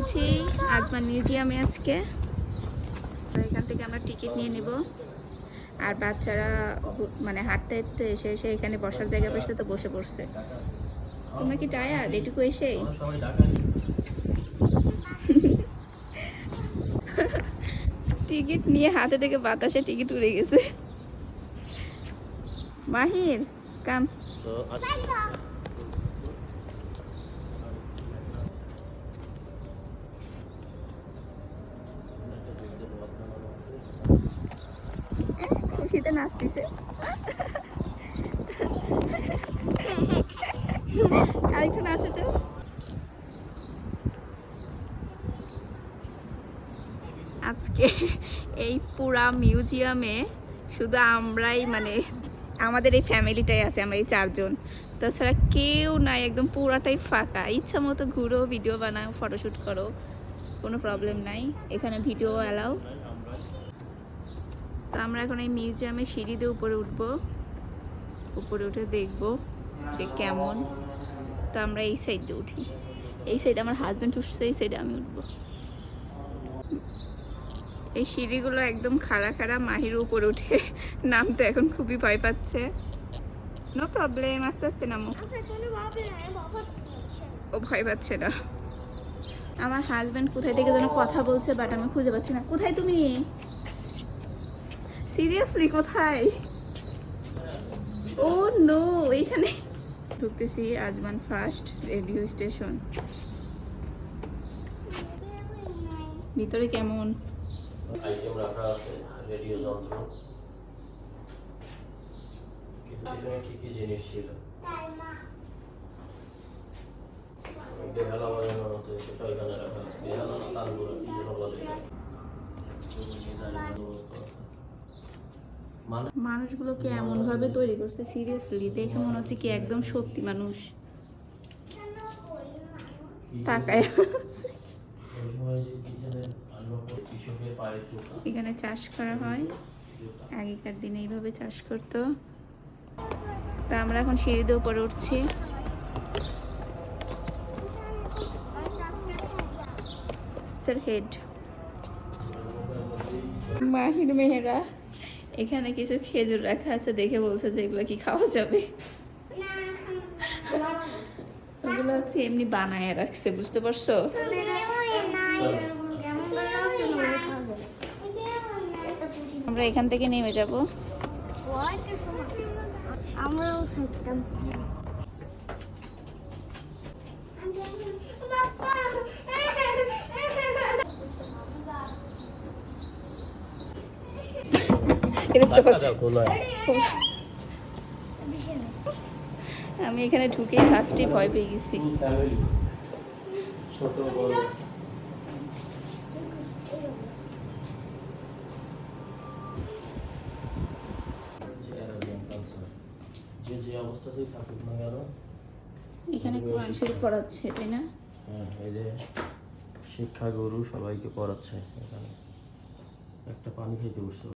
এসেছি আজমান মিউজিয়ামে আজকে। এখান থেকে আমরা টিকিট নিয়ে নিব। আর বাচ্চারা মানে হাঁটতে হাঁটতে এসে এসে এখানে বসার জায়গা পেয়েছে তো বসে পড়ছে। তোমরা কি টায়ার্ড এটুকু এসেই? টিকিট নিয়ে হাতে থেকে বাতাসে টিকিট উড়ে গেছে। মাহির কাম। খুশিতে নাচতেছে। আরেকটু নাচো তো। আজকে এই পুরা মিউজিয়ামে শুধু আমরাই মানে আমাদের এই ফ্যামিলিটাই আছে, আমরা এই 4 জন, তাছাড়া কেউ নাই, একদম পুরাটাই ফাঁকা। ইচ্ছা মতো ঘুরো, ভিডিও বানাও, ফটোশ্যুট করো, কোনো প্রবলেম নাই, এখানে ভিডিও অ্যালাউ। তো আমরা এখন এই মিউজিয়ামে সিঁড়ি দিয়ে উপরে উঠবো, উপরে উঠে দেখবো যে কেমন। তো আমরা এই সাইডে উঠি, এই সাইডে আমার হাজব্যান্ড উঠছে, এই সাইডে আমি উঠবো। এই সিঁড়িগুলো একদম খাড়া খাড়া, মাহির উপরে উঠে নামতে এখন খুবই ভয় পাচ্ছে। নো প্রবলেম, আস্তে আস্তে নামো। ও ভয় পাচ্ছে না। আমার হাজব্যান্ড কোথায় থেকে যেন কথা বলছে, বাট আমি খুঁজে পাচ্ছি না। কোথায় তুমি? সিরিয়াসলি কোথায়? ও নো, এইখানে ঢুকতেছি। Ajman first radio station. ভিতরে কেমন? আইটেম রাখা আছে, রেডিও যন্ত্র, কিছু স্টেশনে কি কি জিনিস ছিল, বেহালা বাজানোর মতো সেটা এখানে রাখা আছে। বেহালা না তালগুলো কি যেন বলে, মানুষগুলোকে এমন ভাবে তৈরি করছে, সিরিয়াসলি দেখে মনে হচ্ছে কি একদম সত্যি মানুষ। তাকায় এখানে চাষ করা হয়, আগেকার দিনে এইভাবে চাষ করতো। তা আমরা এখন সিঁড়িতে উপরে উঠছি। হেড মাহির মেহেরা, এখানে কিছু খেজুর রাখা আছে, দেখে বলছে যে এগুলো কি খাওয়া যাবে। ওগুলো হচ্ছে এমনি বানায় রাখছে, বুঝতে পারছো? আমরা এখান থেকে নেমে যাব। আমরাও থাকতাম। আমি এখানে ঢুকেই ফার্স্টে ভয় পেয়ে গেছি। ছোট বড় যে অবস্থাতেই থাকুক না কেন, এখানে কোরআন শরীফ পড়াচ্ছে, তাই না? হ্যাঁ, এই যে শিক্ষা গুরু সবাইকে পড়াচ্ছে। এখানে একটা পানি খেতে বসছে।